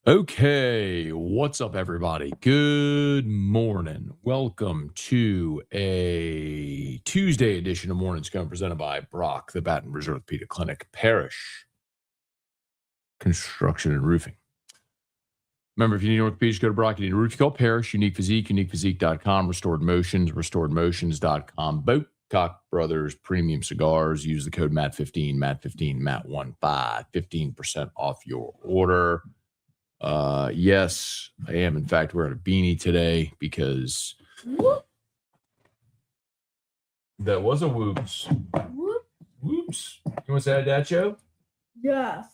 Okay, what's up, everybody? Good morning. Welcome to a Tuesday edition of Morning Scone presented by Brock, the Baton Rouge Orthopedic Clinic, Parish Construction and Roofing. Remember, if you need orthopedics, go to Brock. You need a roof, you call Parish. Unique Physique, uniquephysique.com, Restored Motions, restoredmotions.com. Boatcock Brothers Premium Cigars. Use the code MAT15, MAT15, MAT15, 15% off your order. Yes, I am. In fact, wearing a beanie today because that was a whoops. Whoops. You want to say hi, Dad, Show? Yes.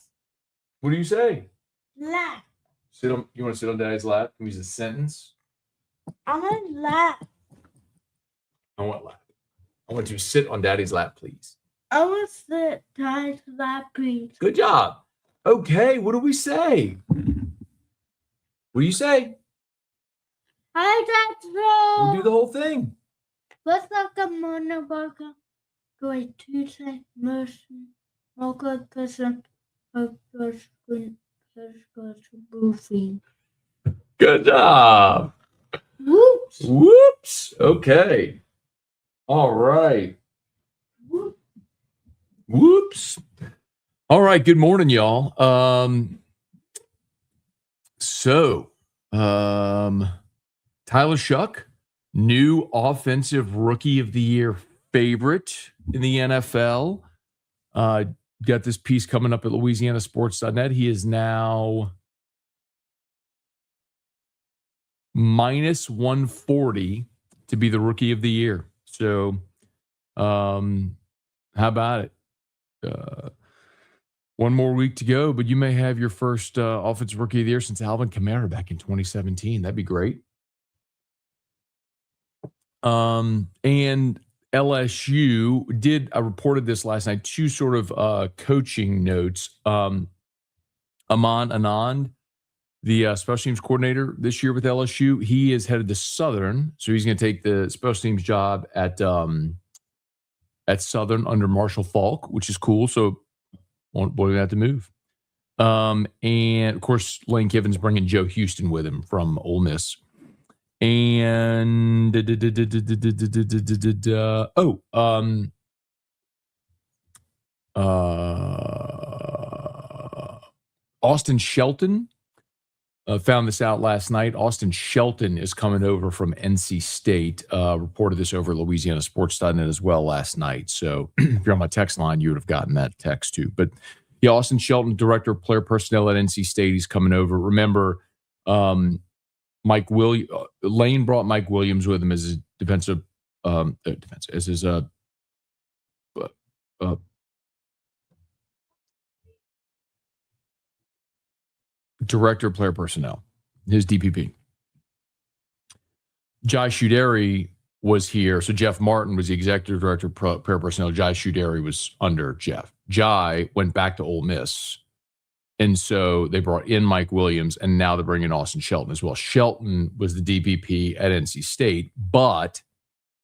What do you say? Laugh. Sit on. You want to sit on Dad's lap? Can we use a sentence? I want to laugh. I want lap. I want to sit on Daddy's lap, please. I want to sit Daddy's lap, please. Good job. Okay, what do we say? What do you say? Hi, Dad. We'll do the whole thing. What's up, good morning, welcome to a Tuesday motion. Welcome to some roofing. Good job. Whoops. Whoops. Okay. All right. Whoops. All right. Good morning, y'all. Tyler Shough, new offensive rookie of the year favorite in the NFL. Got this piece coming up at LouisianaSports.net. He is now minus 140 to be the rookie of the year. So, how about it? One more week to go, but you may have your first offensive rookie of the year since Alvin Kamara back in 2017. That'd be great. And LSU did, I reported this last night, two sort of coaching notes. Aman Anand, the special teams coordinator this year with LSU, he is headed to Southern, so he's going to take the special teams job at Southern under Marshall Faulk, which is cool. So won't have to move. And of course, Lane Kiffin's bringing Joe Houston with him from Ole Miss. And Austin Shelton found this out last night. Austin Shelton is coming over from NC State. Reported this over at LouisianaSports.net as well last night. So if you're on my text line, you would have gotten that text too. But yeah, Austin Shelton, director of player personnel at NC State, he's coming over. Remember, Lane brought Mike Williams with him as his director of player personnel, his DPP. Jai Shuderi was here. So Jeff Martin was the executive director of player personnel. Jai Shuderi was under Jeff. Jai went back to Ole Miss. And so they brought in Mike Williams, and now they're bringing Austin Shelton as well. Shelton was the DPP at NC State, but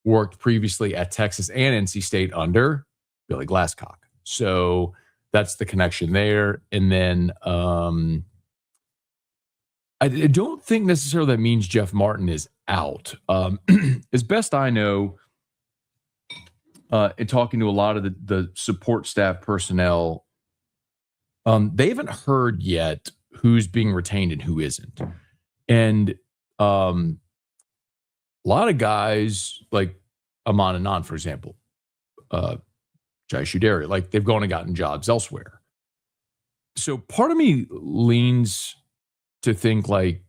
worked previously at Texas and NC State under Billy Glasscock. So that's the connection there. And then I don't think necessarily that means Jeff Martin is out. As best I know, in talking to a lot of the support staff personnel, they haven't heard yet who's being retained and who isn't. And a lot of guys like Aman Anand, for example, Jai Shuderi, like they've gone and gotten jobs elsewhere. So part of me leans to think like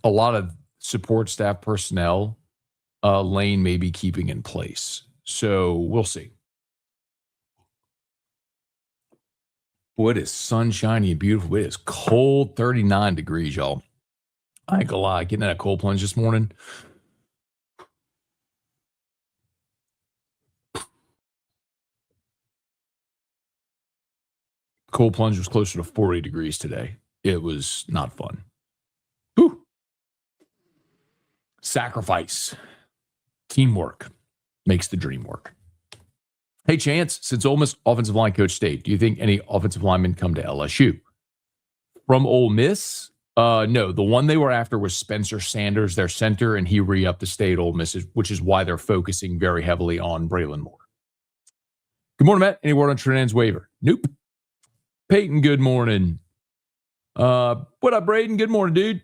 a lot of support staff personnel Lane may be keeping in place. So we'll see. Boy, it is sunshiny and beautiful. It is cold, 39 degrees, y'all. I ain't gonna lie, getting that cold plunge this morning. Cold plunge was closer to 40 degrees today. It was not fun. Whew. Sacrifice. Teamwork makes the dream work. Hey, Chance, since Ole Miss offensive line coach stayed, do you think any offensive linemen come to LSU? From Ole Miss? No, the one they were after was Spencer Sanders, their center, and he re-upped to stay at Ole Miss, which is why they're focusing very heavily on Braylon Moore. Good morning, Matt. Any word on Trinan's waiver? Nope. Peyton, good morning. What up, Braden? Good morning, dude.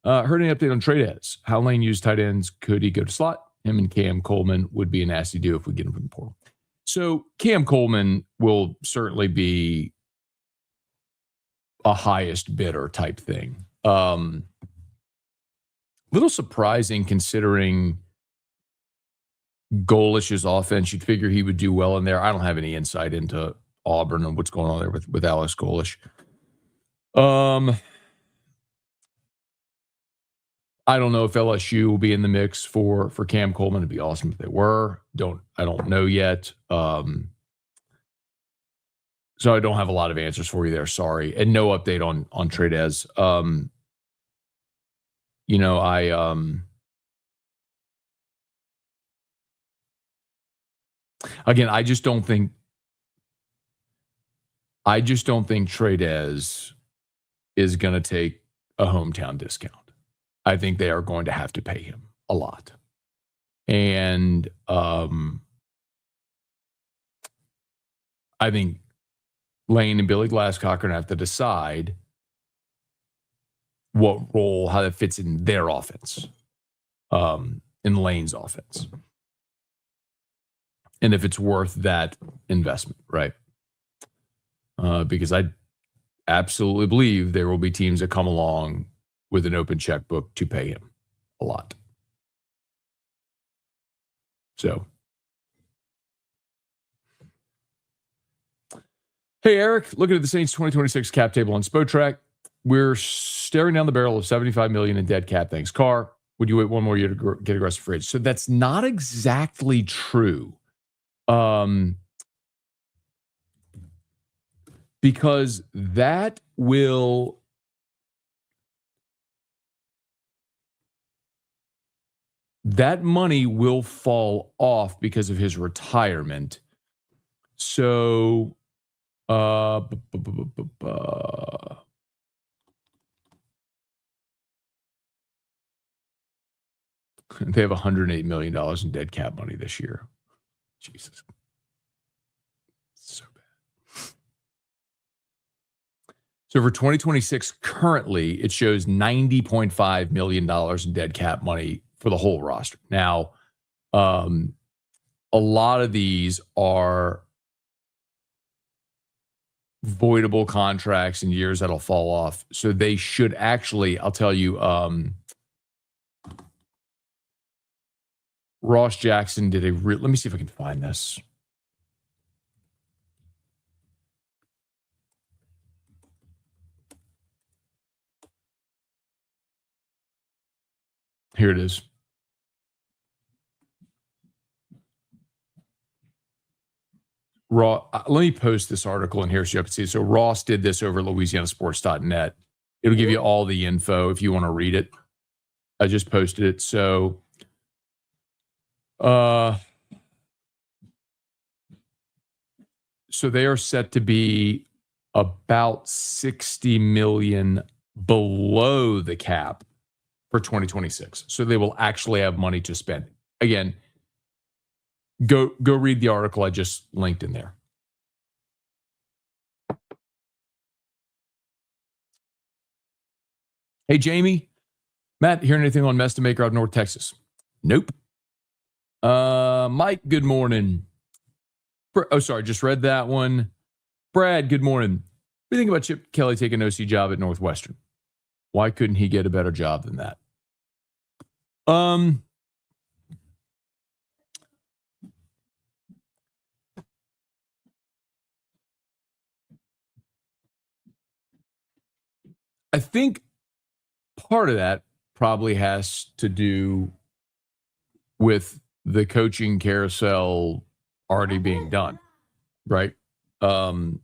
Heard any update on Trades? How Lane used tight ends? Could he go to slot? Him and Cam Coleman would be a nasty do if we get him from the portal. So Cam Coleman will certainly be a highest bidder type thing. Little surprising considering Golish's offense. You'd figure he would do well in there. I don't have any insight into Auburn and what's going on there with Alex Golish. I don't know if LSU will be in the mix for Cam Coleman. It'd be awesome if they were. I don't know yet. So I don't have a lot of answers for you there. Sorry. And no update on Trades. Again, I just don't think Trades is going to take a hometown discount. I think they are going to have to pay him a lot. And I think Lane and Billy Glasscock are going to have to decide what role, how that fits in their offense, in Lane's offense. And if it's worth that investment, right? Because I absolutely believe there will be teams that come along with an open checkbook to pay him a lot. So, hey, Eric, looking at the Saints 2026 cap table on Spotrac, we're staring down the barrel of $75 million in dead cap. Thanks, Carr. Would you wait one more year to get aggressive free agents? So that's not exactly true. Because that money will fall off because of his retirement. So, they have $108 million in dead cap money this year. Jesus. So bad. So for 2026, currently, it shows $90.5 million in dead cap money for the whole roster. Now, a lot of these are voidable contracts in years that'll fall off. So they should actually, I'll tell you, Ross Jackson did let me see if I can find this. Here it is. Let me post this article in here so you can see. So Ross did this over LouisianaSports.net. It'll give you all the info if you want to read it. I just posted it. So, so they are set to be about $60 million below the cap for 2026. So they will actually have money to spend. Again, go read the article I just linked in there. Hey, Jamie. Matt, hear anything on Mestamaker out of North Texas? Nope. Mike, good morning. Oh, sorry, just read that one. Brad, good morning. What do you think about Chip Kelly taking an OC job at Northwestern? Why couldn't he get a better job than that? I think part of that probably has to do with the coaching carousel already being done, right? And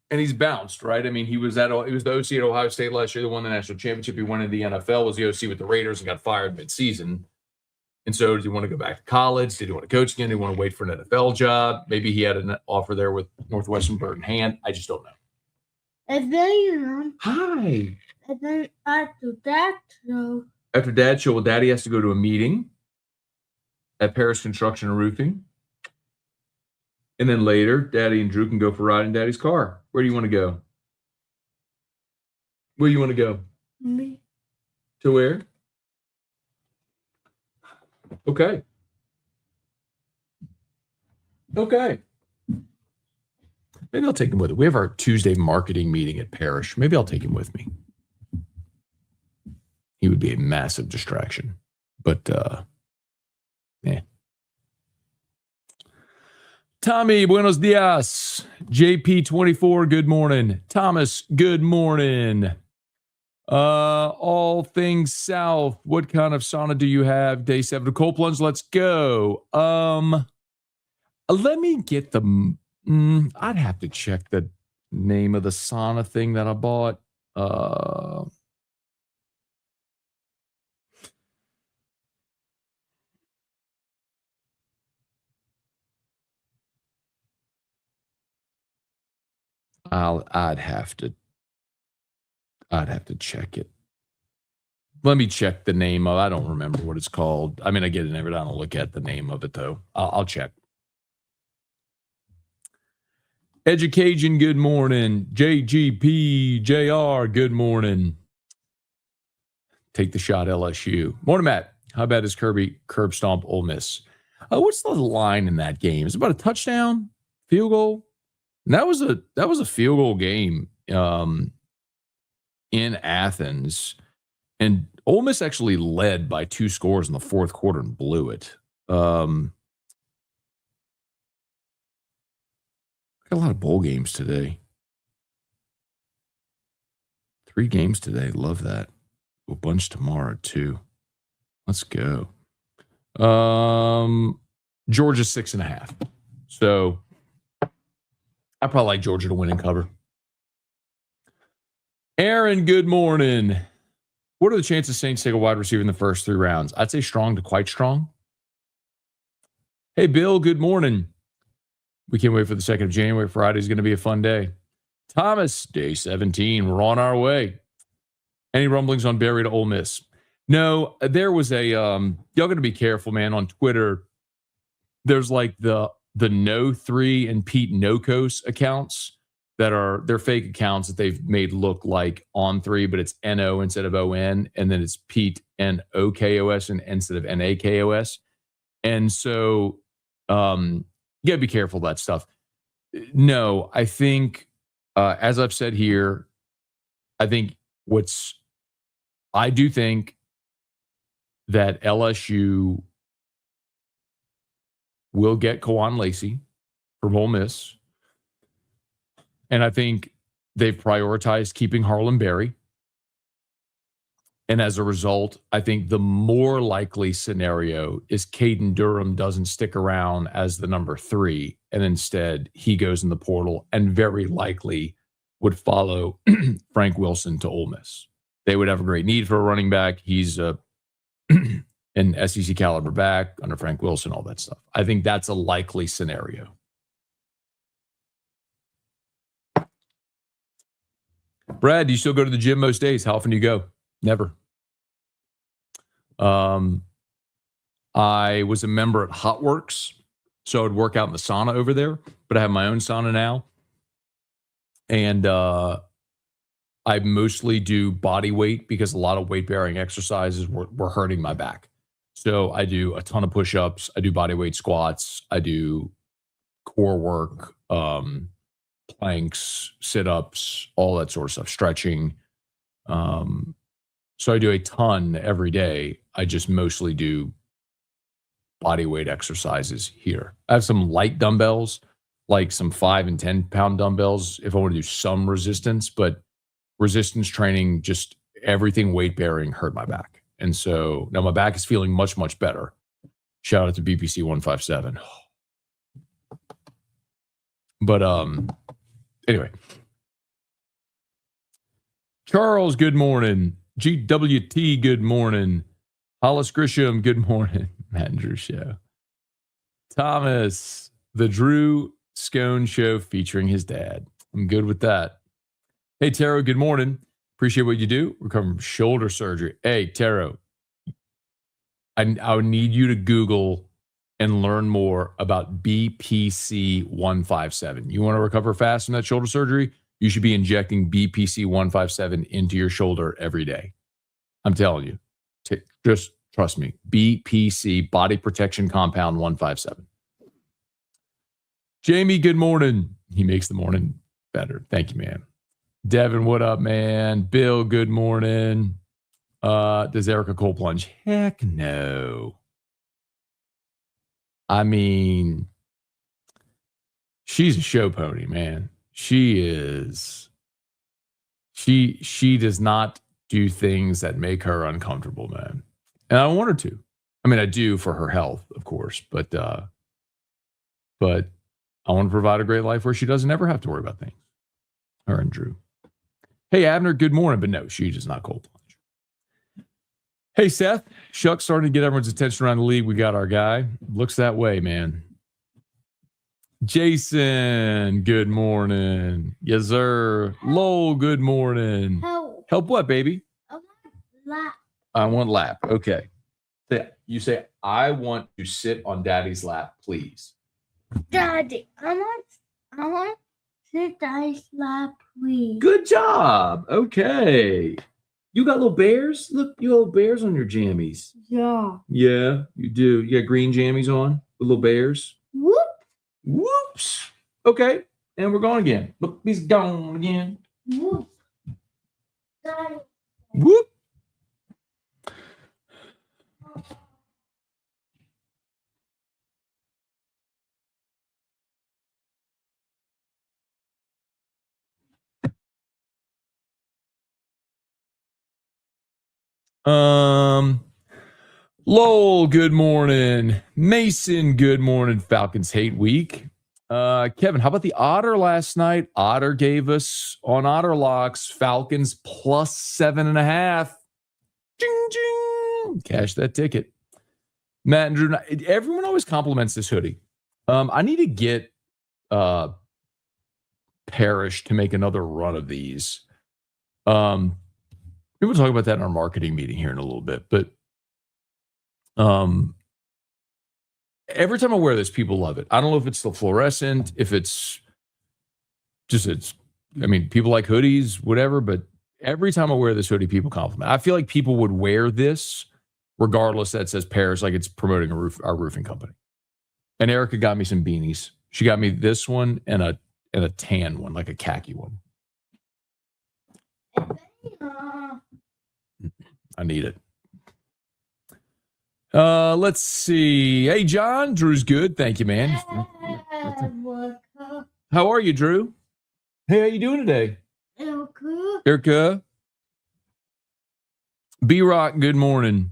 he's bounced, right? I mean, he was the OC at Ohio State last year, that won the national championship. He went into the NFL, was the OC with the Raiders, and got fired mid-season. And so, did he want to go back to college? Did he want to coach again? Did he want to wait for an NFL job? Maybe he had an offer there with Northwestern Bird in hand. I just don't know. And then, Hi. and then after that show, After Dad's show, well, Daddy has to go to a meeting at Paris Construction and Roofing. And then later, Daddy and Drew can go for a ride in Daddy's car. Where do you want to go? Where do you want to go? me, To where? Okay. Okay. Maybe I'll take him with it. We have our Tuesday marketing meeting at Parish. Maybe I'll take him with me. He would be a massive distraction. But, yeah. Tommy, buenos dias. JP24, good morning. Thomas, good morning. All things south. What kind of sauna do you have? Day 7 of cold plunge. Let's go. Let me get the. I'd have to check the name of the sauna thing that I bought. I'd have to check it. Let me check the name of. I don't remember what it's called. I mean, I get it every time I look at the name of it though. I'll check. Education, good morning. JGP, JR, good morning. Take the shot, LSU. Morning, Matt. How bad is Kirby curb stomp Ole Miss? What's the line in that game? Is it about a touchdown, field goal? And that was a field goal game in Athens, and Ole Miss actually led by 2 scores in the fourth quarter and blew it. Got a lot of bowl games today. 3 games today. Love that. A bunch tomorrow too. Let's go. Georgia 6.5. So I probably like Georgia to win and cover. Aaron, good morning. What are the chances Saints take a wide receiver in the first 3 rounds? I'd say strong to quite strong. Hey, Bill, good morning. We can't wait for the 2nd of January. Friday is going to be a fun day. Thomas, day 17. We're on our way. Any rumblings on Barry to Ole Miss? No, there was a, y'all got to be careful, man. On Twitter, there's like the No3 and Pete Nokos accounts that are, they're fake accounts that they've made look like On3, but it's NO instead of ON. And then it's Pete NOKOS and instead of NAKOS. And so, you gotta be careful of that stuff. No, I think, as I've said here, I do think that LSU will get Kawan Lacey from Ole Miss. And I think they've prioritized keeping Harlan Berry. And as a result, I think the more likely scenario is Caden Durham doesn't stick around as the number 3, and instead he goes in the portal and very likely would follow Frank Wilson to Ole Miss. They would have a great need for a running back. He's an SEC caliber back under Frank Wilson, all that stuff. I think that's a likely scenario. Brad, do you still go to the gym most days? How often do you go? Never. I was a member at Hot Works, so I'd work out in the sauna over there, but I have my own sauna now. And I mostly do body weight because a lot of weight-bearing exercises were hurting my back. So I do a ton of push-ups. I do body weight squats. I do core work, planks, sit-ups, all that sort of stuff, stretching. So I do a ton every day. I just mostly do body weight exercises here. I have some light dumbbells, like some 5 and 10 pound dumbbells if I want to do some resistance, but resistance training, just everything weight bearing hurt my back. And so now my back is feeling much, much better. Shout out to BPC 157. But anyway. Charles, good morning. GWT, good morning. Hollis Grisham, good morning. Matt and Drew Show. Thomas, the Drew Scone Show featuring his dad. I'm good with that. Hey, Taro, good morning. Appreciate what you do. Recovering from shoulder surgery. Hey, Taro, I would need you to Google and learn more about BPC 157. You want to recover fast from that shoulder surgery? You should be injecting BPC 157 into your shoulder every day. I'm telling you. Just trust me. BPC, Body Protection Compound 157. Jamie, good morning. He makes the morning better. Thank you, man. Devin, what up, man? Bill, good morning. Does Erica Cole plunge? Heck no. I mean, she's a show pony, man. She is. She does not do things that make her uncomfortable, man. And I don't want her to. I mean, I do for her health, of course, but I want to provide a great life where she doesn't ever have to worry about things. Her and Drew. Hey, Abner, good morning. But no, she does not cold plunge. Hey, Seth. Shough starting to get everyone's attention around the league. We got our guy. Looks that way, man. Jason, good morning. Yes, sir. Lowell, good morning. Help what, baby? I want lap. I want lap. Okay. You say, I want to sit on daddy's lap, please. Daddy, I want sit daddy's lap, please. Good job. Okay. You got little bears? Look, you got little bears on your jammies. Yeah. Yeah, you do. You got green jammies on with little bears? Whoop. Whoops. Okay. And we're gone again. Look, he's gone again. Whoop. Daddy. Whoop. Lowell, good morning. Mason, good morning. Falcons hate week. Kevin, how about the Otter last night? Otter gave us on Otter Locks Falcons plus 7.5. Ching, ching. Cash that ticket. Matt and Drew, everyone always compliments this hoodie. I need to get Parrish to make another run of these. We'll talk about that in our marketing meeting here in a little bit, but every time I wear this, people love it. I don't know if it's the fluorescent, if it's people like hoodies, whatever, but every time I wear this hoodie, people compliment. I feel like people would wear this regardless that it says Paris, like it's promoting our roofing company. And Erica got me some beanies. She got me this one and a tan one, like a khaki one. I need it. Let's see. Hey, John. Drew's good. Thank you, man. How are you, Drew? Hey, how you doing today? Erica. B-Rock, good morning.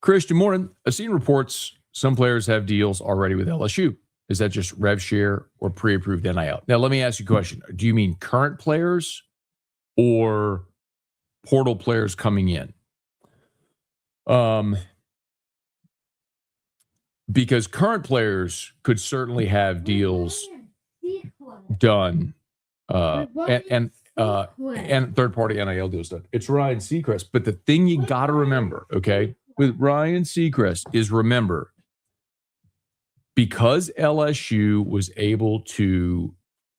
Christian, morning. I've seen reports some players have deals already with LSU. Is that just rev share or pre-approved NIL? Now, let me ask you a question. Do you mean current players or portal players coming in? Because current players could certainly have deals done and third-party NIL deals done. It's Ryan Seacrest. But the thing you got to remember, okay, with Ryan Seacrest is remember, because LSU was able to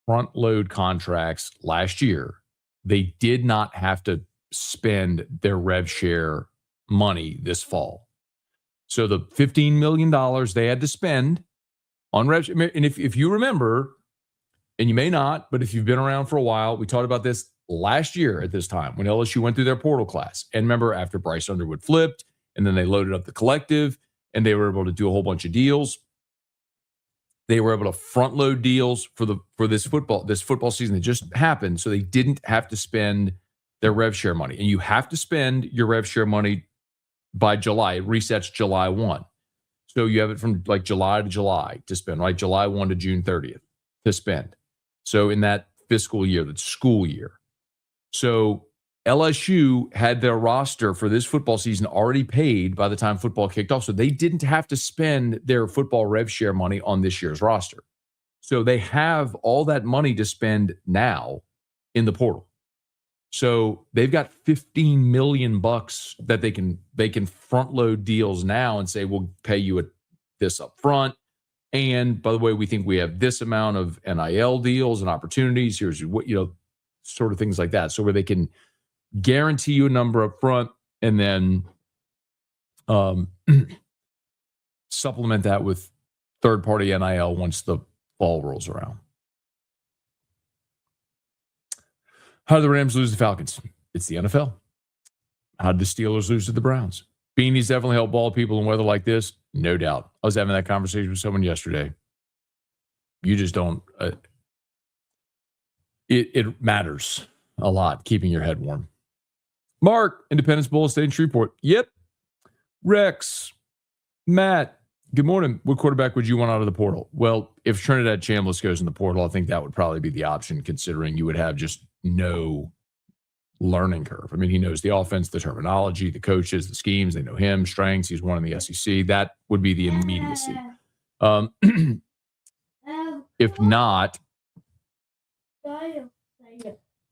front-load contracts last year, they did not have to spend their rev share money this fall. So the $15 million they had to spend on rev share, and if you remember, and you may not, but if you've been around for a while, we talked about this last year at this time when LSU went through their portal class. And remember, after Bryce Underwood flipped, and then they loaded up the collective, and they were able to do a whole bunch of deals. They were able to front load deals for this football season that just happened, so they didn't have to spend their rev share money. And you have to spend your rev share money by July. It resets July 1. So you have it from like July to July to spend, right? July 1 to June 30th to spend. So in that fiscal year, that school year. So LSU had their roster for this football season already paid by the time football kicked off. So they didn't have to spend their football rev share money on this year's roster. So they have all that money to spend now in the portal. So they've got $15 million that they can front load deals now and say, we'll pay you this up front. And by the way, we think we have this amount of NIL deals and opportunities. Here's what, sort of things like that. So where they can guarantee you a number up front and then supplement that with third-party NIL once the fall rolls around. How did the Rams lose to the Falcons? It's the NFL. How did the Steelers lose to the Browns? Beanies definitely help ball people in weather like this, no doubt. I was having that conversation with someone yesterday. You just don't. It matters a lot, keeping your head warm. Mark, Independence Bowl, State in Shreveport. Yep. Rex, Matt, good morning. What quarterback would you want out of the portal? Well, if Trinidad Chambliss goes in the portal, I think that would probably be the option, considering you would have just no learning curve. I mean, he knows the offense, the terminology, the coaches, the schemes. They know him, strengths. He's won in the SEC. That would be the immediacy. If not,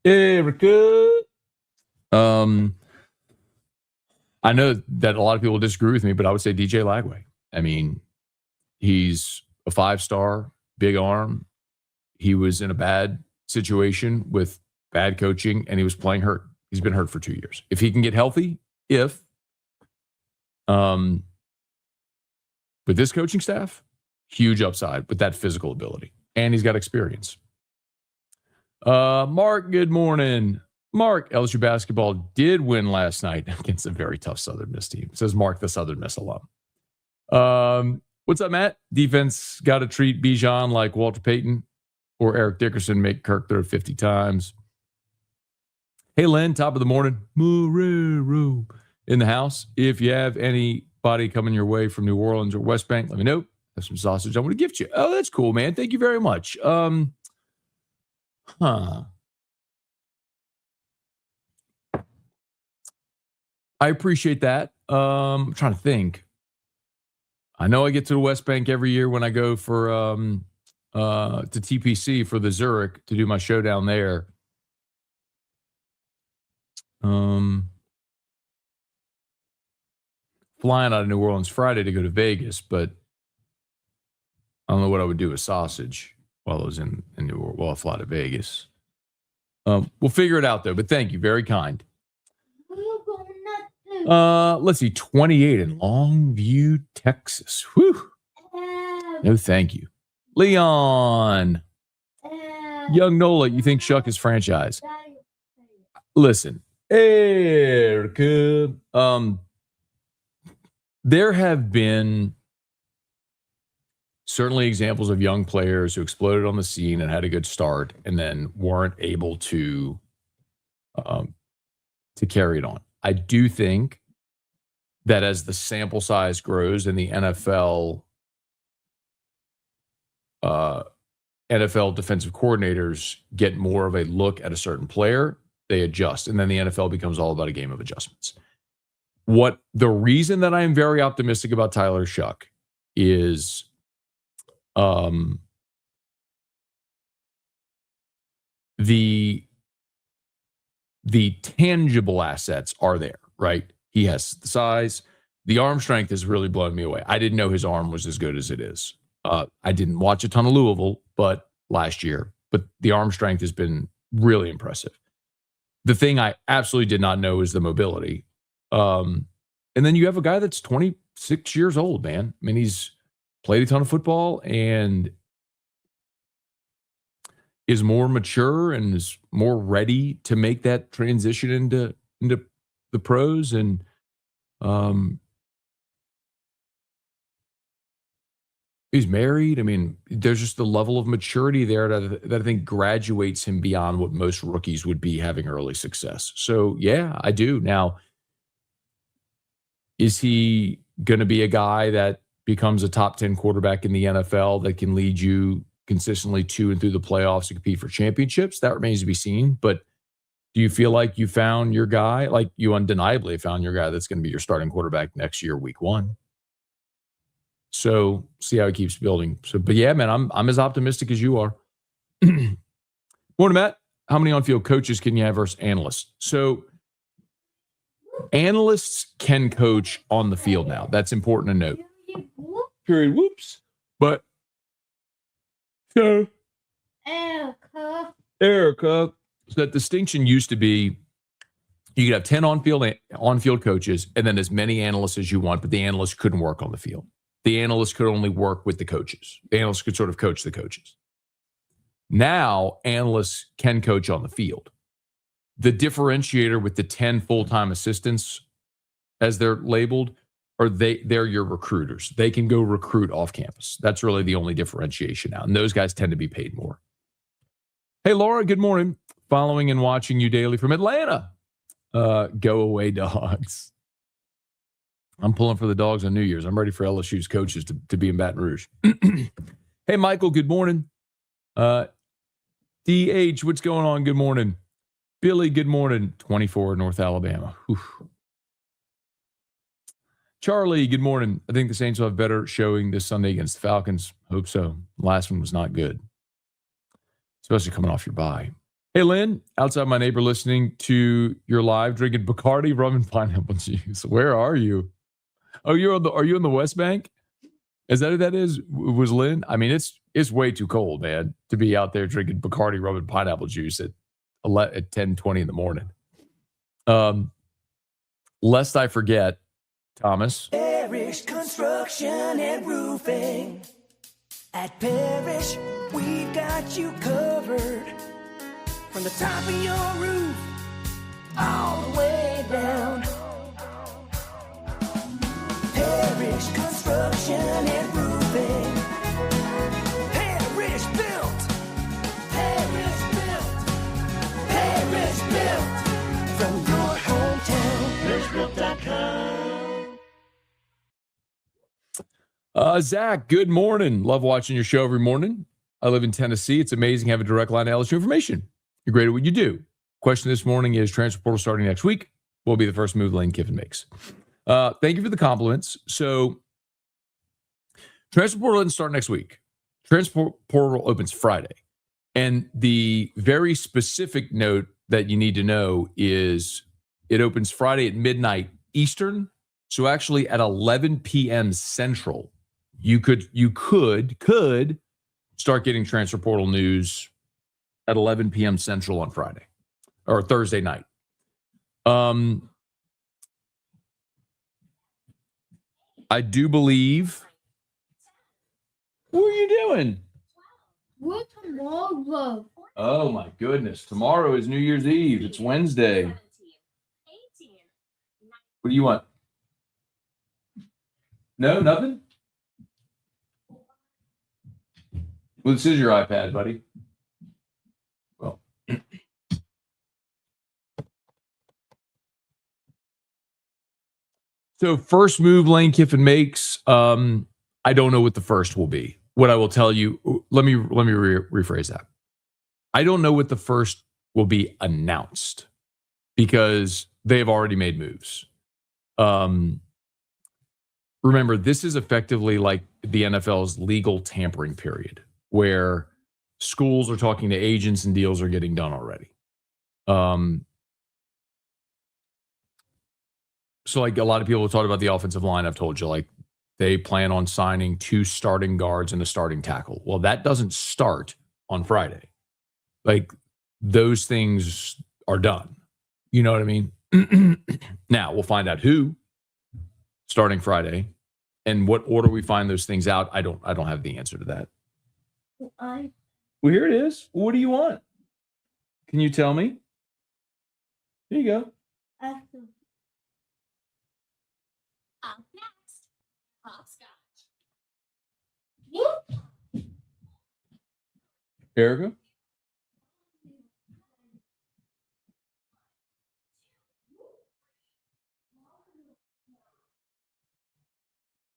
Erica. I know that a lot of people disagree with me, but I would say DJ Lagway. I mean, he's a 5-star, big arm. He was in a bad situation with bad coaching, and he was playing hurt. He's been hurt for 2 years. If he can get healthy, with this coaching staff, huge upside with that physical ability. And he's got experience. Mark, good morning. Mark, LSU basketball did win last night against a very tough Southern Miss team. Says Mark, the Southern Miss alum. What's up, Matt? Defense got to treat Bijan like Walter Payton or Eric Dickerson, make Kirk throw 50 times. Hey, Len, top of the morning. Morero in the house. If you have anybody coming your way from New Orleans or West Bank, let me know. Have some sausage I want to gift you. Oh, that's cool, man. Thank you very much. I appreciate that. I'm trying to think. I know I get to the West Bank every year when I go for to TPC for the Zurich to do my show down there. Flying out of New Orleans Friday to go to Vegas, but I don't know what I would do with sausage while I was in New Orleans, while I fly to Vegas. We'll figure it out, though, but thank you. Very kind. Let's see, 28 in Longview, Texas. Whew. No, thank you. Leon. Young Nola, you think Shough is franchise? Listen, Erica. There have been certainly examples of young players who exploded on the scene and had a good start and then weren't able to carry it on. I do think that as the sample size grows and the NFL defensive coordinators get more of a look at a certain player, they adjust. And then the NFL becomes all about a game of adjustments. The reason that I am very optimistic about Tyler Shough is the tangible assets are there, right? He has the size. The arm strength has really blown me away. I didn't know his arm was as good as it is. I didn't watch a ton of Louisville last year, but the arm strength has been really impressive. The thing I absolutely did not know is the mobility. And then you have a guy that's 26 years old, man. I mean, he's played a ton of football and is more mature and is more ready to make that transition into the pros. And he's married. I mean, there's just the level of maturity there that I think graduates him beyond what most rookies would be having early success. So, yeah, I do. Now, is he going to be a guy that becomes a top 10 quarterback in the NFL that can lead you consistently to and through the playoffs to compete for championships? That remains to be seen. But do you feel like you found your guy, like you undeniably found your guy that's going to be your starting quarterback next year, week 1? So see how he keeps building. So, but yeah, man, I'm as optimistic as you are. Morning, Matt. how many on-field coaches can you have versus analysts? So analysts can coach on the field now. That's important to note. Period. Whoops. But so Erica. So that distinction used to be you could have 10 on-field coaches and then as many analysts as you want, but the analysts couldn't work on the field. The analysts could only work with the coaches. The analysts could sort of coach the coaches. Now, analysts can coach on the field. The differentiator with the 10 full-time assistants, as they're labeled, they're your recruiters. They can go recruit off campus. That's really the only differentiation now. And those guys tend to be paid more. Hey, Laura, good morning. Following and watching you daily from Atlanta. Go away, dogs. I'm pulling for the dogs on New Year's. I'm ready for LSU's coaches to be in Baton Rouge. Hey, Michael, good morning. DH, what's going on? Good morning. Billy, good morning. 24, North Alabama. Whew. Charlie, good morning. I think the Saints will have better showing this Sunday against the Falcons. Hope so. Last one was not good, especially coming off your bye. Hey, Lynn, outside my neighbor listening to your live, drinking Bacardi, rum, and pineapple juice. Where are you? Oh, are you on the West Bank? Is that who that is? Was Lynn? I mean, it's way too cold, man, to be out there drinking Bacardi, rum, and pineapple juice at 10:20 in the morning. Lest I forget, Thomas. Parish Construction and Roofing. At Parish, we've got you covered. From the top of your roof, all the way down. Parish Construction and Roofing. Parish Built. Parish Built. Parish Built. From your hometown. ParishBuilt.com. Zach, good morning. Love watching your show every morning. I live in Tennessee. It's amazing having a direct line to LSU information. You're great at what you do. Question this morning is transfer portal starting next week. Will be the first move Lane Kiffin makes. Thank you for the compliments. So transfer portal doesn't start next week. Transfer portal opens Friday. And the very specific note that you need to know is it opens Friday at midnight Eastern. So actually at 11 p.m. Central, you could start getting transfer portal news at 11 p.m. Central on Friday or Thursday night. I do believe. What are you doing? What tomorrow? Oh my goodness. Tomorrow is New Year's Eve. It's Wednesday. What do you want? No, nothing? Well, this is your iPad, buddy. Well. So first move Lane Kiffin makes, I don't know what the first will be. What I will tell you, let me rephrase that. I don't know what the first will be announced because they've already made moves. Remember, this is effectively like the NFL's legal tampering period where schools are talking to agents and deals are getting done already. So like a lot of people talk about the offensive line. I've told you, like they plan on signing 2 starting guards and a starting tackle. Well, that doesn't start on Friday. Like those things are done. You know what I mean? Now we'll find out who starting Friday and what order we find those things out. I don't have the answer to that. Well, here it is. What do you want? Can you tell me? Here you go. Up next, hopscotch. Erica?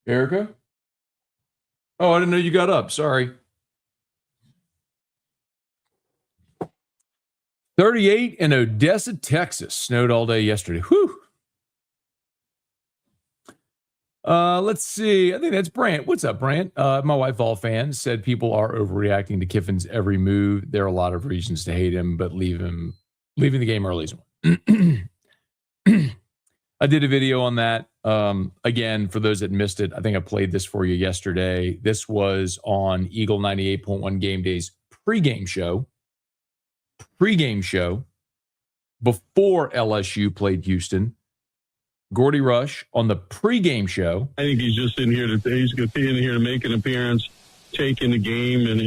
Erica? Oh, I didn't know you got up. Sorry. 38 in Odessa, Texas. Snowed all day yesterday. Whew. Let's see. I think that's Brant. What's up, Brant? My wife, all fans, said people are overreacting to Kiffin's every move. There are a lot of reasons to hate him, but leaving the game early is one. I did a video on that. Again, for those that missed it, I think I played this for you yesterday. This was on Eagle 98.1 Game Day's pregame show before LSU played Houston. Gordy Rush on the pregame show. I think he's just in here he's going to be in here to make an appearance, take in the game, and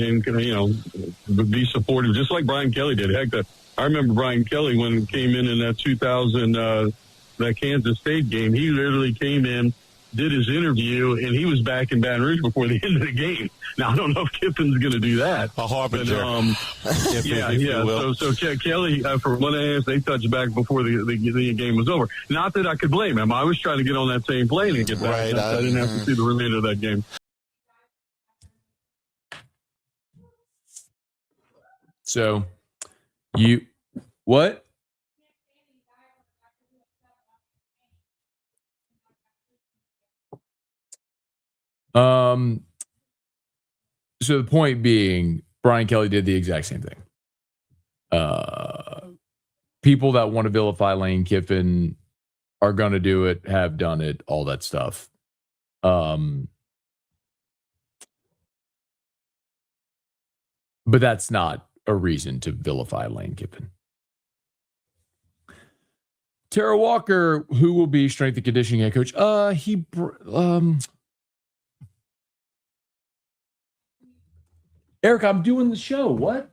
be supportive, just like Brian Kelly did. Heck, I remember Brian Kelly when he came in that 2000 that Kansas State game. He literally came in, did his interview, and he was back in Baton Rouge before the end of the game. Now, I don't know if Kiffin's going to do that. A harbinger. But, So Kelly, for one half, they touched back before the game was over. Not that I could blame him. I was trying to get on that same plane and get back. Right. I didn't have to see the remainder of that game. So, what? So the point being, Brian Kelly did the exact same thing. People that want to vilify Lane Kiffin are going to do it, have done it, all that stuff. But that's not a reason to vilify Lane Kiffin. Tara Walker, who will be strength and conditioning head coach? Eric, I'm doing the show. What?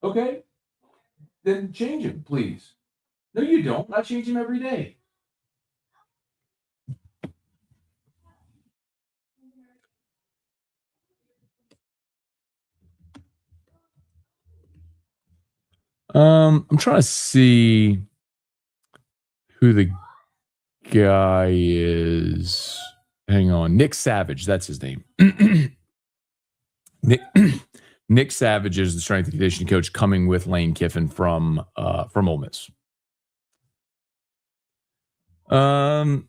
Okay. Then change him, please. No, you don't. I change him every day. I'm trying to see who the guy is. Hang on. Nick Savage. That's his name. Nick Savage is the strength and conditioning coach coming with Lane Kiffin from Ole Miss. No.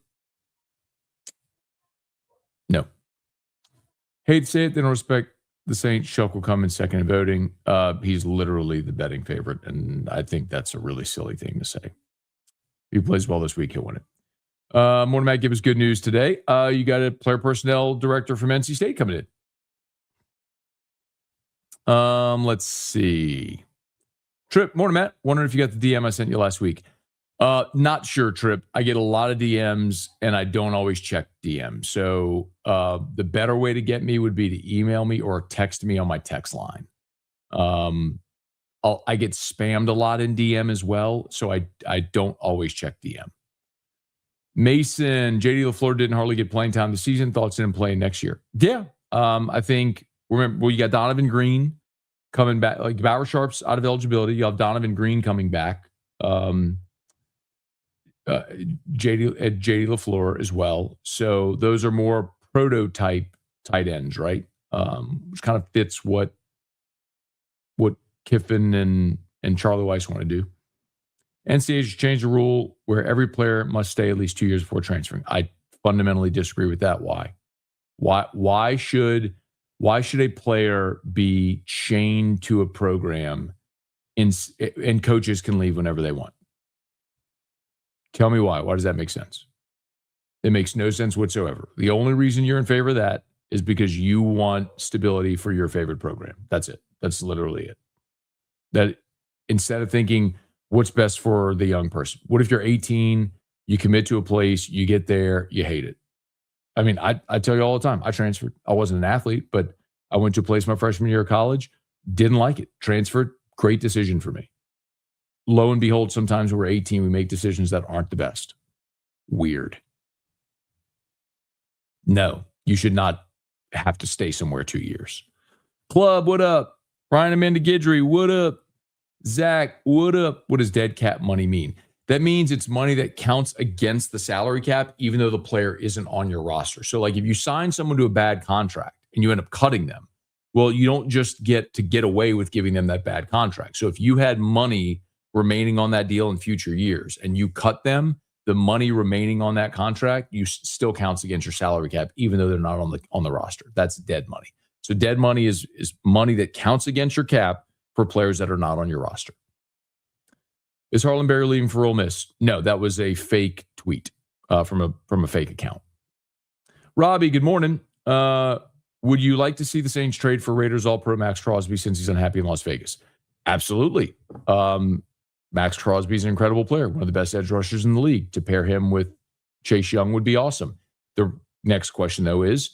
Hate to say it, they don't respect the Saints. Shough will come in second in voting. He's literally the betting favorite, and I think that's a really silly thing to say. If he plays well this week, he'll win it. Morning, Matt, give us good news today. You got a player personnel director from NC State coming in. Let's see. Trip, morning, Matt. Wondering if you got the DM I sent you last week. Not sure, Trip. I get a lot of DMs, and I don't always check DMs. So the better way to get me would be to email me or text me on my text line. I get spammed a lot in DM as well, so I don't always check DM. Mason, JD LaFleur didn't hardly get playing time this season. Thoughts in him playing next year? Yeah. I think, remember, you got Donovan Green coming back. Like Bauer Sharp's out of eligibility. You have Donovan Green coming back. JD LaFleur as well. So those are more prototype tight ends, right? Which kind of fits what Kiffin and Charlie Weiss want to do. NCAA has changed the rule where every player must stay at least 2 years before transferring. I fundamentally disagree with that. Why should a player be chained to a program and coaches can leave whenever they want? Tell me why. Why does that make sense? It makes no sense whatsoever. The only reason you're in favor of that is because you want stability for your favorite program. That's it. That's literally it. That instead of thinking what's best for the young person. What if you're 18, you commit to a place, you get there, you hate it? I mean, I tell you all the time, I transferred. I wasn't an athlete, but I went to a place my freshman year of college, didn't like it, transferred, great decision for me. Lo and behold, sometimes when we're 18, we make decisions that aren't the best. Weird. No, you should not have to stay somewhere 2 years. Club, what up? Brian Amanda Guidry, what up? Zach, what up? What does dead cap money mean? That means it's money that counts against the salary cap, even though the player isn't on your roster. So like if you sign someone to a bad contract and you end up cutting them, well, you don't just get to get away with giving them that bad contract. So if you had money remaining on that deal in future years and you cut them, the money remaining on that contract, still counts against your salary cap, even though they're not on the roster. That's dead money. So dead money is money that counts against your cap for players that are not on your roster. Is Harlan Berry leaving for Ole Miss? No, that was a fake tweet from a fake account. Robbie, good morning. Would you like to see the Saints trade for Raiders All-Pro Max Crosby since he's unhappy in Las Vegas? Absolutely. Max Crosby is an incredible player, one of the best edge rushers in the league. To pair him with Chase Young would be awesome. The next question, though, is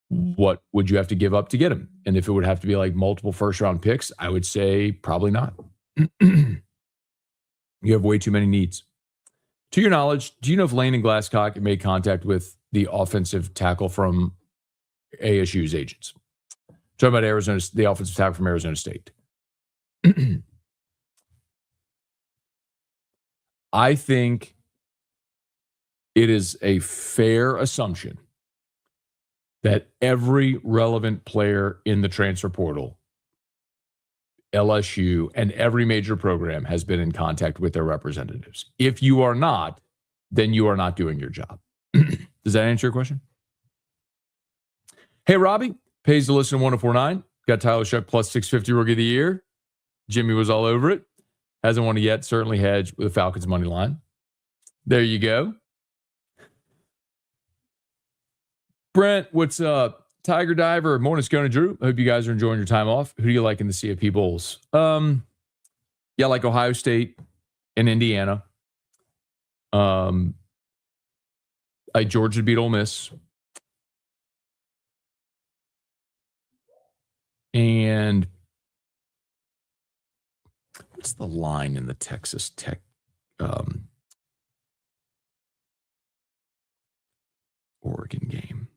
what would you have to give up to get him? And if it would have to be like multiple first-round picks, I would say probably not. You have way too many needs. To your knowledge, do you know if Lane and Glasscock made contact with the offensive tackle from ASU's agents? Talking about Arizona, the offensive tackle from Arizona State. I think it is a fair assumption that every relevant player in the transfer portal, LSU, and every major program has been in contact with their representatives. If you are not, then you are not doing your job. Does that answer your question? Hey, Robbie, pays to listen to 104.9. Got Tyler Shough plus 650 Rookie of the Year. Jimmy was all over it. Hasn't won it yet. Certainly hedged with the Falcons money line. There you go. Brent, what's up? Tiger Diver, morning, Scone and Drew. Hope you guys are enjoying your time off. Who do you like in the CFP Bowls? Yeah, I like Ohio State and Indiana. I Georgia beat Ole Miss. And what's the line in the Texas Tech Oregon game?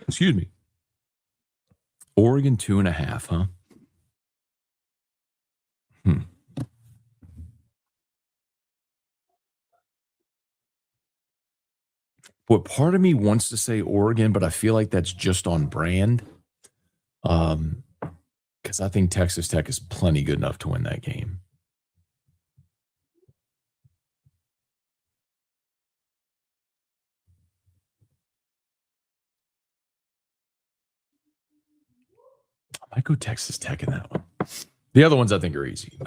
Excuse me. Oregon 2.5, huh? What part of me wants to say Oregon, but I feel like that's just on brand. Because I think Texas Tech is plenty good enough to win that game. I might go Texas Tech in that one. The other ones I think are easy.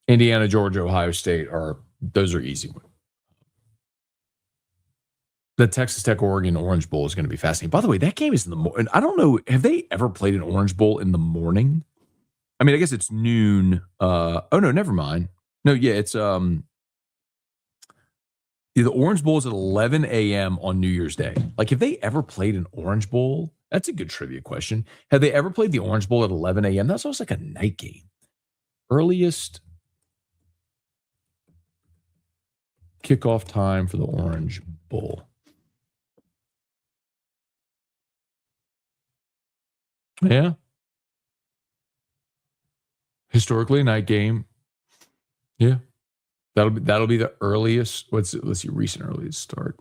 Indiana, Georgia, Ohio State those are easy ones. The Texas Tech Oregon Orange Bowl is going to be fascinating. By the way, that game is in the morning. I don't know. Have they ever played an Orange Bowl in the morning? I mean, I guess it's noon. Oh no, never mind. No, yeah, it's the Orange Bowl is at 11 a.m. on New Year's Day. Like, have they ever played an Orange Bowl? That's a good trivia question. Have they ever played the Orange Bowl at 11 a.m.? That's almost like a night game. Earliest kickoff time for the Orange Bowl. Yeah. Historically, night game. Yeah. That'll be the earliest. Let's see, recent earliest start.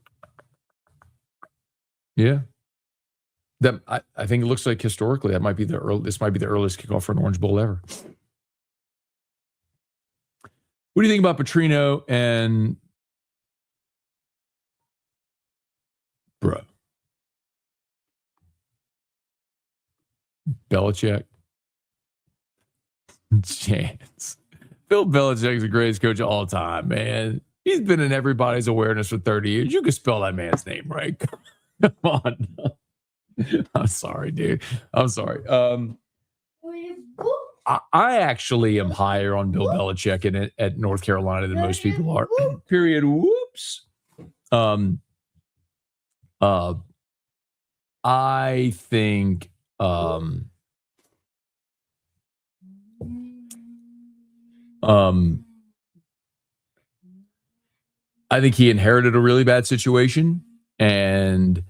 Yeah. That I think it looks like historically that might be this might be the earliest kickoff for an Orange Bowl ever. What do you think about Petrino and bro? Belichick? Chance. Bill Belichick's the greatest coach of all time, man. He's been in everybody's awareness for 30 years. You can spell that man's name right. Come on. I'm sorry, dude. I'm sorry. I actually am higher on Bill Belichick at North Carolina than most people are. Period. Whoops. I think I think he inherited a really bad situation and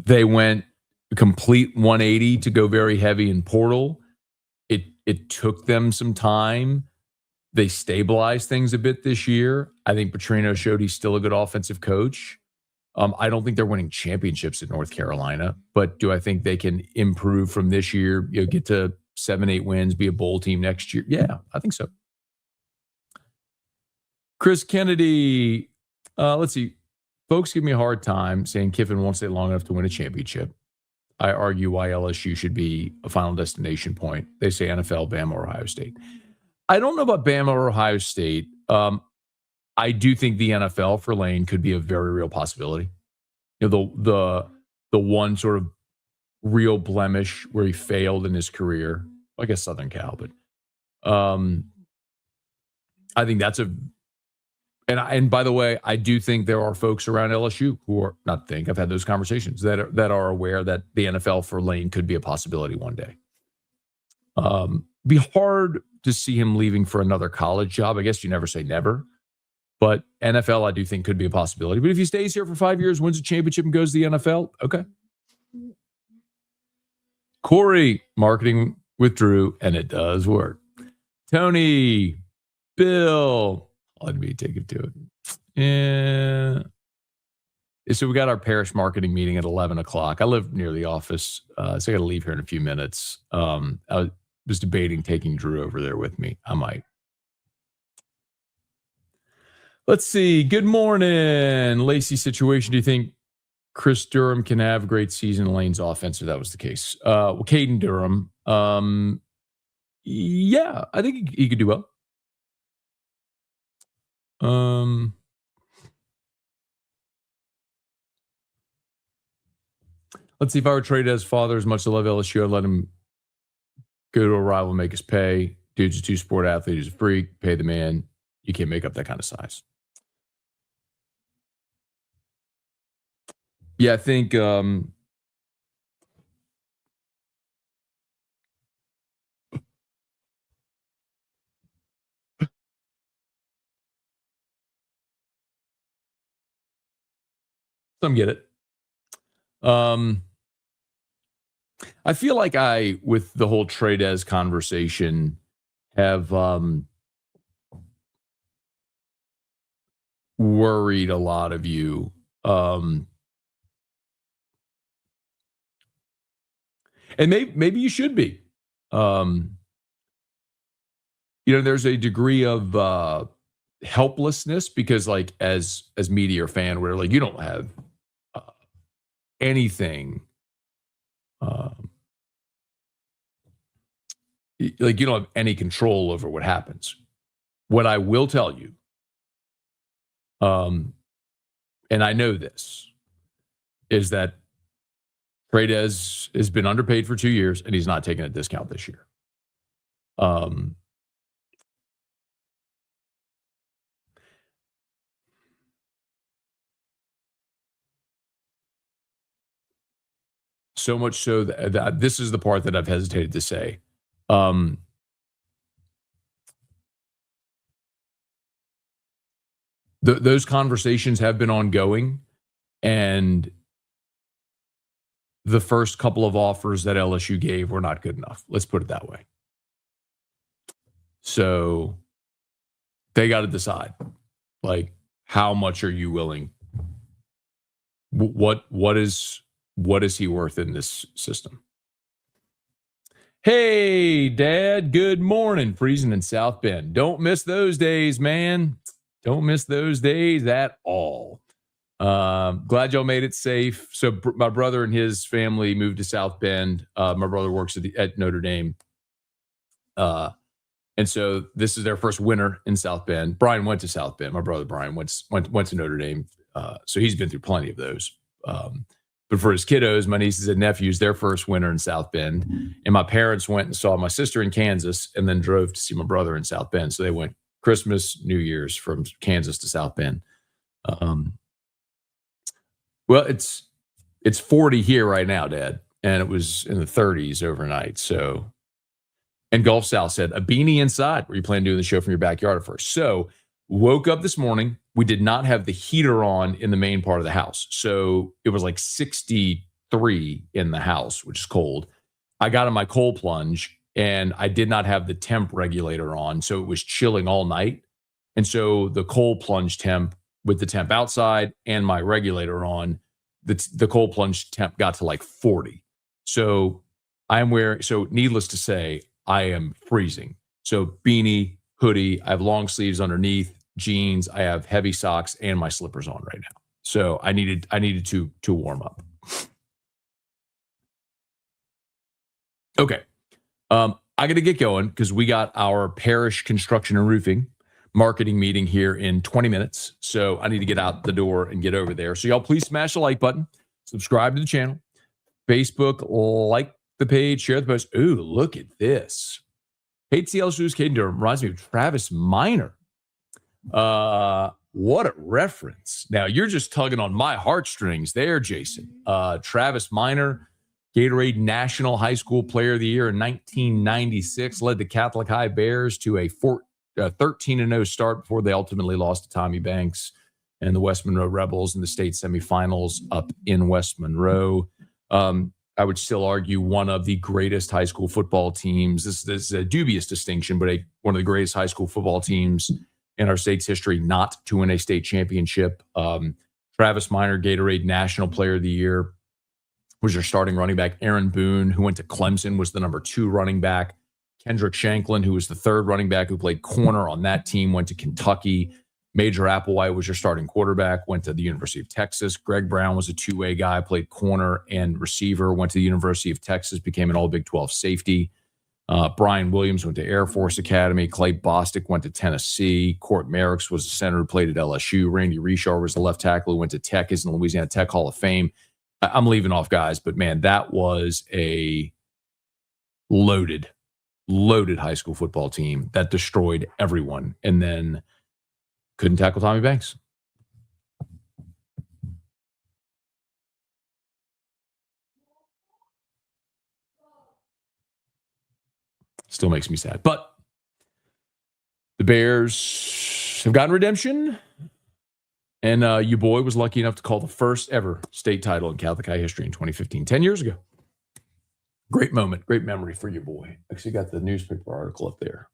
they went a complete 180 to go very heavy in portal. It took them some time. they stabilized things a bit this year. I think Petrino showed he's still a good offensive coach. I don't think they're winning championships at North Carolina, but do I think they can improve from this year? Get to 7-8 wins, be a bowl team next year? Yeah, I think so. Chris Kennedy, let's see. Folks give me a hard time saying Kiffin won't stay long enough to win a championship. I argue why LSU should be a final destination point. They say NFL, Bama, or Ohio State. I don't know about Bama or Ohio State. I do think the NFL for Lane could be a very real possibility. The one sort of real blemish where he failed in his career, I guess Southern Cal, but I think that's and by the way, I do think there are folks around LSU who are I've had those conversations that are aware that the NFL for Lane could be a possibility one day. Be hard to see him leaving for another college job. I guess you never say never, but NFL I do think could be a possibility. But if he stays here for 5 years, wins a championship, and goes to the NFL, okay. Corey, marketing with Drew, and it does work. Tony, Bill. Let me take it to it. Yeah. So we got our parish marketing meeting at 11 o'clock. I live near the office, so I got to leave here in a few minutes. I was debating taking Drew over there with me. I might. Let's see. Good morning. Lacey situation. Do you think Chris Durham can have a great season in Lane's offense if that was the case? Well, Caden Durham. Yeah, I think he could do well. Let's see. If I were traded as father, as much as I love LSU, I'd let him go to a rival and make us pay. Dude's a two-sport athlete. He's a freak. Pay the man. You can't make up that kind of size. Yeah, I think some get it. I feel like with the whole Tradez conversation, have worried a lot of you. And maybe you should be. There's a degree of helplessness because, like, as media or fan, where like you don't have anything. Like you don't have any control over what happens. What I will tell you, and I know this, is that Tradez has been underpaid for 2 years, and he's not taking a discount this year. So much so that this is the part that I've hesitated to say. Those conversations have been ongoing, and the first couple of offers that LSU gave were not good enough. Let's put it that way. So they got to decide, like, how much are you willing? What is he worth in this system? Hey, Dad, good morning. Freezing in South Bend. Don't miss those days, man. Don't miss those days at all. Glad y'all made it safe. So my brother and his family moved to South Bend. My brother works at Notre Dame. And so this is their first winter in South Bend. Brian went to South Bend. My brother Brian went to Notre Dame. So he's been through plenty of those. But for his kiddos, my nieces and nephews, their first winter in South Bend. And my parents went and saw my sister in Kansas and then drove to see my brother in South Bend. So they went Christmas, New Year's from Kansas to South Bend. Well, it's 40 here right now, Dad. And it was in the 30s overnight. So, and Gulf South said, a beanie inside. Were you planning on doing the show from your backyard at first? So woke up this morning. We did not have the heater on in the main part of the house. So it was like 63 in the house, which is cold. I got in my cold plunge and I did not have the temp regulator on, so it was chilling all night. And so the cold plunge temp with the temp outside and my regulator on, the cold plunge temp got to like 40. So needless to say, I am freezing. So beanie, hoodie, I have long sleeves underneath, jeans, I have heavy socks and my slippers on right now. So I needed to warm up. Okay. I got to get going because we got our parish construction and roofing marketing meeting here in 20 minutes. So I need to get out the door and get over there. So y'all please smash the like button, subscribe to the channel, Facebook, like the page, share the post. Ooh, look at this. Hate to see LSU's Caden Durham. Reminds me of Travis Minor. What a reference. Now you're just tugging on my heartstrings there, Jason. Travis Minor, Gatorade National High School Player of the Year in 1996, led the Catholic High Bears to a 13-0 start before they ultimately lost to Tommy Banks and the West Monroe Rebels in the state semifinals up in West Monroe. I would still argue one of the greatest high school football teams. This is a dubious distinction, but one of the greatest high school football teams in our state's history not to win a state championship. Travis Minor, Gatorade National Player of the Year, was your starting running back. Aaron Boone, who went to Clemson, was the number 2 running back. Kendrick Shanklin, who was the 3rd running back who played corner on that team, went to Kentucky. Major Applewhite was your starting quarterback, went to the University of Texas. Greg Brown was a 2-way guy, played corner and receiver, went to the University of Texas, became an All-Big 12 safety. Brian Williams went to Air Force Academy. Clay Bostic went to Tennessee. Court Merricks was the center who played at LSU. Randy Richard was the left tackle who went to Tech, is in the Louisiana Tech Hall of Fame. I'm leaving off guys, but man, that was a loaded high school football team that destroyed everyone and then couldn't tackle Tommy Banks. Still makes me sad. But the Bears have gotten redemption. And you boy was lucky enough to call the first ever state title in Catholic High history in 2015, 10 years ago. Great moment, great memory for you boy. Actually got the newspaper article up there.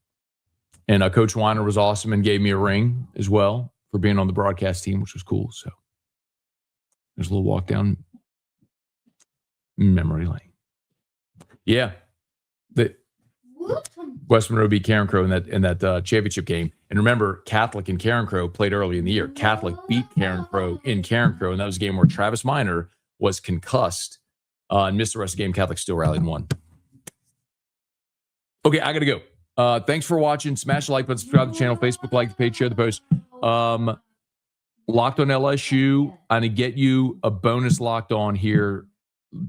And Coach Weiner was awesome and gave me a ring as well for being on the broadcast team, which was cool. So there's a little walk down memory lane. Yeah. The West Monroe beat Karen Crow in that championship game. And remember, Catholic and Karen Crow played early in the year. Catholic beat Karen Crow in Karen Crow, and that was a game where Travis Minor was concussed and missed the rest of the game. Catholic still rallied and won. Okay, I got to go. Thanks for watching. Smash the like button, subscribe to the channel, Facebook, like the page, share the post. Locked on LSU. I'm going to get you a bonus Locked On here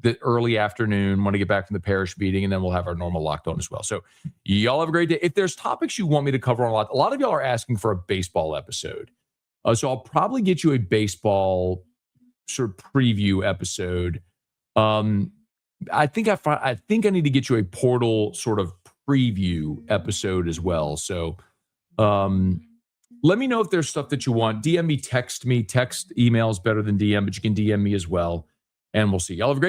the early afternoon when I get back from the parish meeting, and then we'll have our normal Locked On as well. So y'all have a great day. If there's topics you want me to cover on a lot of y'all are asking for a baseball episode. So I'll probably get you a baseball sort of preview episode. I think I need to get you a portal sort of preview episode as well. So let me know if there's stuff that you want. DM me, text me. Text, email is better than DM, but you can DM me as well. And we'll see. Y'all have a great